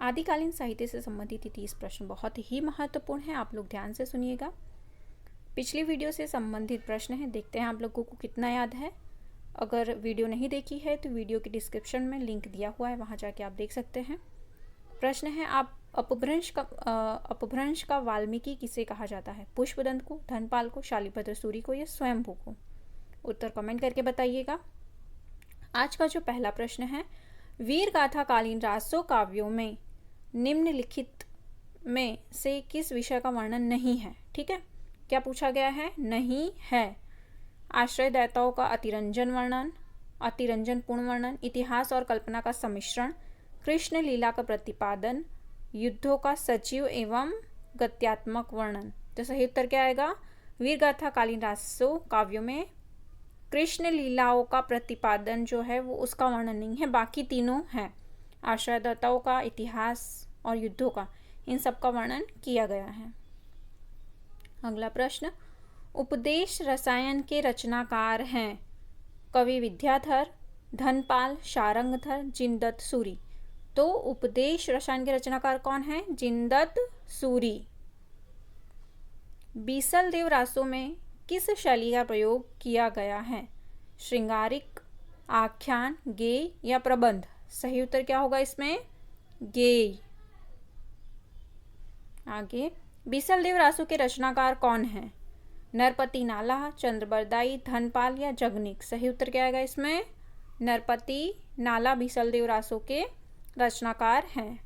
आदिकालीन साहित्य से संबंधित 30 प्रश्न बहुत ही महत्वपूर्ण है, आप लोग ध्यान से सुनिएगा। पिछली वीडियो से संबंधित प्रश्न है, देखते हैं आप लोगों को कितना याद है। अगर वीडियो नहीं देखी है तो वीडियो के डिस्क्रिप्शन में लिंक दिया हुआ है, वहाँ जाके आप देख सकते हैं। प्रश्न है, आप अपभ्रंश का वाल्मीकि किसे कहा जाता है? पुष्पदंत को, धनपाल को, शालिभद्र सूरि को या स्वयंभू को? उत्तर कमेंट करके बताइएगा। आज का जो पहला प्रश्न है, वीर गाथा कालीन रासो काव्यों में निम्नलिखित में से किस विषय का वर्णन नहीं है? ठीक है, क्या पूछा गया है? नहीं है। आश्रयदाताओं का अतिरंजन वर्णन, अतिरंजन पूर्ण वर्णन, इतिहास और कल्पना का सम्मिश्रण, कृष्ण लीला का प्रतिपादन, युद्धों का सजीव एवं गत्यात्मक वर्णन। तो सही उत्तर क्या आएगा? वीर गाथा कालीन रासो काव्यों में कृष्ण लीलाओं का प्रतिपादन जो है वो उसका वर्णन नहीं है, बाकी तीनों हैं। आश्रयदाताओं का, इतिहास और युद्धों का, इन सब का वर्णन किया गया है। अगला प्रश्न, उपदेश रसायन के रचनाकार हैं कवि विद्याधर, धनपाल, शारंगधर, जिनदत्त सूरि। तो उपदेश रसायन के रचनाकार कौन है? जिनदत्त सूरि। बीसल देव रासों में किस शैली का प्रयोग किया गया है? श्रृंगारिक, आख्यान, गेय या प्रबंध? सही उत्तर क्या होगा इसमें? गेय। आगे, बीसल देव रासों के रचनाकार कौन है? नरपति नाला, चंद्रबरदाई, धनपाल या जगनिक? सही उत्तर क्या आएगा इसमें? नरपति नाला बीसल देव रासों के रचनाकार हैं।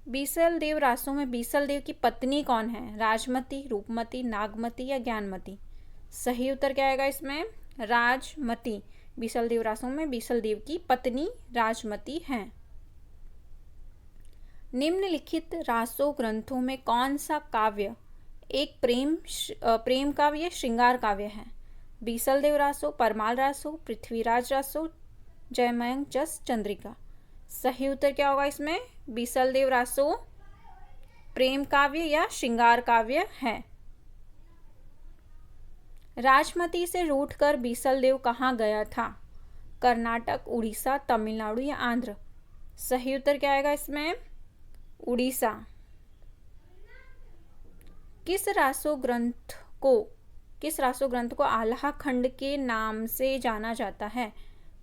बीसल देव रासों में बीसल देव की पत्नी कौन है? राजमती, रूपमती, नागमती या ज्ञानमती? सही उत्तर क्या आएगा इसमें? राजमती। बीसल देव रासों में बीसल देव की पत्नी राजमती हैं। निम्नलिखित रासो ग्रंथों में कौन सा काव्य एक प्रेम काव्य या श्रृंगार काव्य है? बीसल देव रासो, परमाल रासो, पृथ्वीराज रासो, जयमयंक जस, चंद्रिका? सही उत्तर क्या होगा इसमें? बीसल देव रासो प्रेम काव्य या श्रृंगार काव्य है। राजमती से रूठकर बीसल देव कहाँ गया था? कर्नाटक, उड़ीसा, तमिलनाडु या आंध्र? सही उत्तर क्या आएगा इसमें? उड़ीसा। किस रासो ग्रंथ को आल्हा खंड के नाम से जाना जाता है?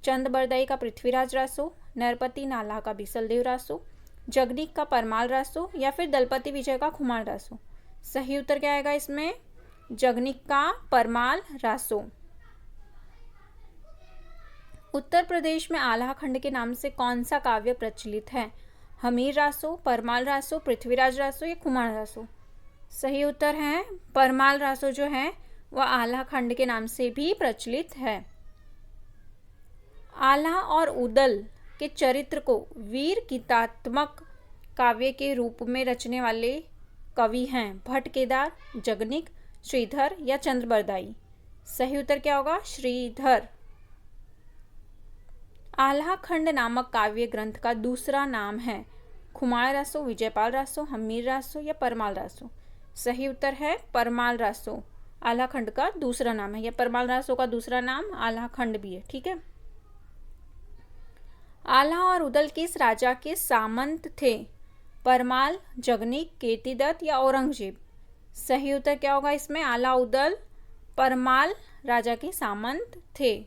चंद्रबरदाई का पृथ्वीराज रासो, नरपति नाला का बीसल देव रासो, जगनिक का परमाल रासो या फिर दलपति विजय का खुमार रासो? सही उत्तर क्या आएगा इसमें? जगनिक का परमाल रासो। उत्तर प्रदेश में आल्हा खंड के नाम से कौन सा काव्य प्रचलित है? हमीर रासो, परमाल रासो, पृथ्वीराज रासो या खुमार रासो? सही उत्तर है परमाल रासो जो है वह आल्हा खंड के नाम से भी प्रचलित है। आल्हा और उदल के चरित्र को वीर गीतात्मक काव्य के रूप में रचने वाले कवि हैं भट्ट केदार, जगनिक, श्रीधर या चंद्रबरदाई? सही उत्तर क्या होगा? श्रीधर। आल्हा खंड नामक काव्य ग्रंथ का दूसरा नाम है खुमार रासो, विजयपाल रासो, हमीर रासो या परमाल रासो? सही उत्तर है परमाल रासो। आल्हा खंड का दूसरा नाम है, या परमाल रासो का दूसरा नाम आल्हा खंड भी है। ठीक है। आल्हा और उदल किस राजा के सामंत थे? परमाल, जगनिक, कीर्तिदत्त या औरंगजेब? सही उत्तर क्या होगा इसमें? आल्हा उदल परमाल राजा के सामंत थे।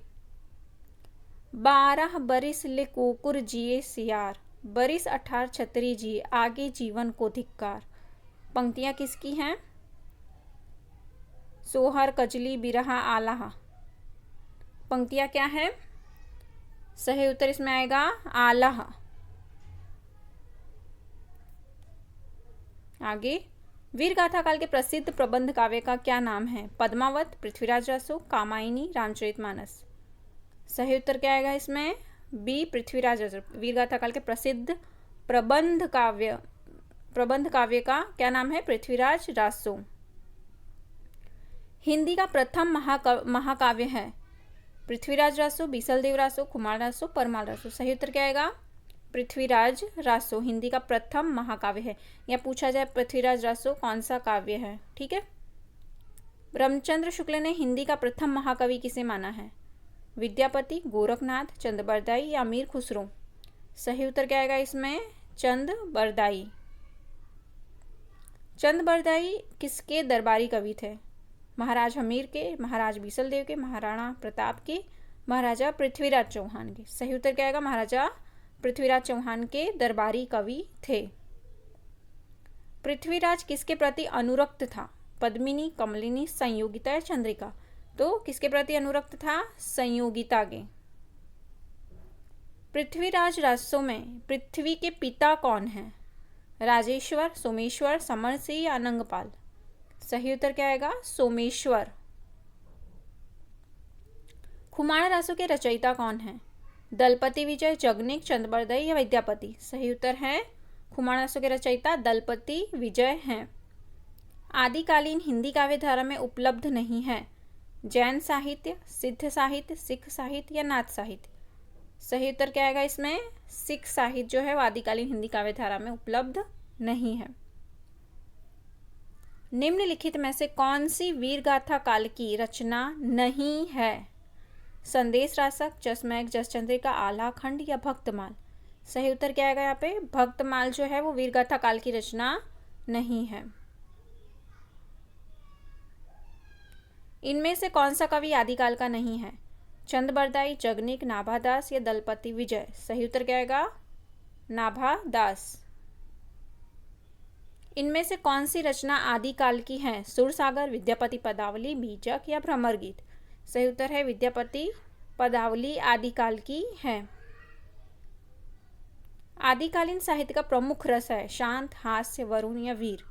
12 बरिस ले कुकुर जिए सियार, बरिस 18 छतरी जिए, आगे जीवन को धिक्कार? पंक्तियां किसकी हैं? सोहर, कजली, बिरहा, आल्हा। पंक्तियां क्या है? सही उत्तर इसमें आएगा आल्हा। आगे, वीर गाथा काल के प्रसिद्ध प्रबंध काव्य का क्या नाम है? पद्मावत, पृथ्वीराज रासो, कामायनी, रामचरितमानस? सही उत्तर क्या आएगा इसमें? बी, पृथ्वीराज रासो। वीर गाथा काल के प्रसिद्ध प्रबंध काव्य का क्या नाम है? पृथ्वीराज रासो। हिंदी का प्रथम महाकाव्य है पृथ्वीराज रासो, बीसल देव रासो, खुमार रासो, परमाल रासो? सही उत्तर क्या आएगा? पृथ्वीराज रासो हिंदी का प्रथम महाकाव्य है। या पूछा जाए पृथ्वीराज रासो कौन सा काव्य है? ठीक है। ब्रह्मचंद्र शुक्ल ने हिंदी का प्रथम महाकवि किसे माना है? विद्यापति, गोरखनाथ, चंद्रबरदाई या अमीर खुसरो? सही उत्तर क्या आएगा इसमें? चंद बरदाई। चंद बरदाई किसके दरबारी कवि थे? महाराज हमीर के, महाराज बीसलदेव के, महाराणा प्रताप के, महाराजा पृथ्वीराज चौहान के। सही उत्तर क्या आएगा? महाराजा पृथ्वीराज चौहान के दरबारी कवि थे। पृथ्वीराज किसके प्रति अनुरक्त था? पद्मिनी, कमलिनी, संयोगिता या चंद्रिका? तो किसके प्रति अनुरक्त था? संयोगिता के। पृथ्वीराज राजसों में पृथ्वी के पिता कौन है? राजेश्वर, सोमेश्वर, समरसिंह या अनंगपाल? सही उत्तर क्या आएगा? सोमेश्वर। खुमाणा रासों के रचयिता कौन है? दलपति विजय, जगनिक, चंदबरदाई या विद्यापति? सही उत्तर है खुमाणा रासों के रचयिता दलपति विजय हैं। आदिकालीन हिंदी काव्य धारा में उपलब्ध नहीं है। जैन साहित्य, सिद्ध साहित्य, सिख साहित्य या नाथ साहित्य? सही उत्तर क्या आएगा इसमें? सिख साहित्य जो है वो आदिकालीन हिंदी काव्य धारा में उपलब्ध नहीं है। निम्नलिखित में से कौन सी वीर गाथा काल की रचना नहीं है? संदेश रासक, जसमैक, जसचंद्रिका, आल्हा खंड या भक्तमाल? सही उत्तर क्या आएगा यहाँ पे? भक्तमाल जो है वो वीर गाथा काल की रचना नहीं है। इनमें से कौन सा कवि आदिकाल का नहीं है? चंदबरदाई, जगनिक, नाभादास या दलपति विजय? सही उत्तर क्या आएगा? नाभादास। इनमें से कौन सी रचना आदिकाल की है? सुरसागर, विद्यापति पदावली, बीजक या भ्रमर गीत? सही उत्तर है विद्यापति पदावली आदिकाल की है। आदिकालीन साहित्य का प्रमुख रस है शांत, हास्य, वरुण या वीर?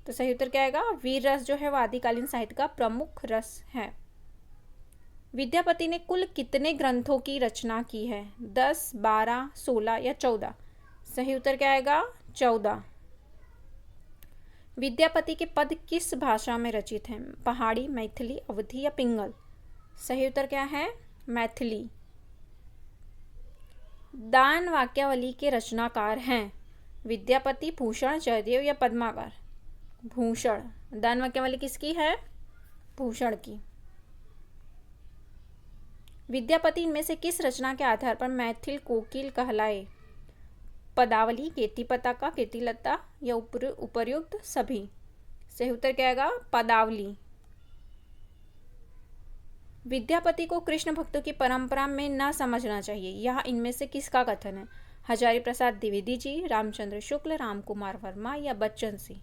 तो सही उत्तर क्या आएगा? वीर रस जो है वो आदिकालीन साहित्य का प्रमुख रस है। विद्यापति ने कुल कितने ग्रंथों की रचना की है? 10, 12, 16 या 14? सही उत्तर क्या आएगा? 14। विद्यापति के पद किस भाषा में रचित हैं? पहाड़ी, मैथिली, अवधी या पिंगल? सही उत्तर क्या है? मैथिली। दान वाक्यावली के रचनाकार हैं? विद्यापति, भूषण, जयदेव या पद्माकर? भूषण। दान वाक्यावली किसकी है? भूषण की। विद्यापति इनमें से किस रचना के आधार पर मैथिल कोकिल कहलाए? पदावली, कीर्ति पताका, कीर्तिलता या उपर्युक्त सभी? सही उत्तर क्या आएगा? पदावली। विद्यापति को कृष्ण भक्तों की परंपरा में न समझना चाहिए, यह इनमें से किसका कथन है? हजारी प्रसाद द्विवेदी जी, रामचंद्र शुक्ल, रामकुमार वर्मा या बच्चन सिंह?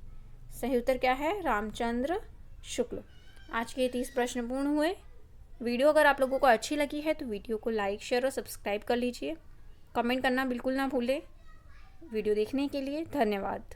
सही उत्तर क्या है? रामचंद्र शुक्ल। आज के 30 प्रश्न पूर्ण हुए। वीडियो अगर आप लोगों को अच्छी लगी है तो वीडियो को लाइक, शेयर और सब्सक्राइब कर लीजिए। कमेंट करना बिल्कुल ना भूलें। वीडियो देखने के लिए धन्यवाद।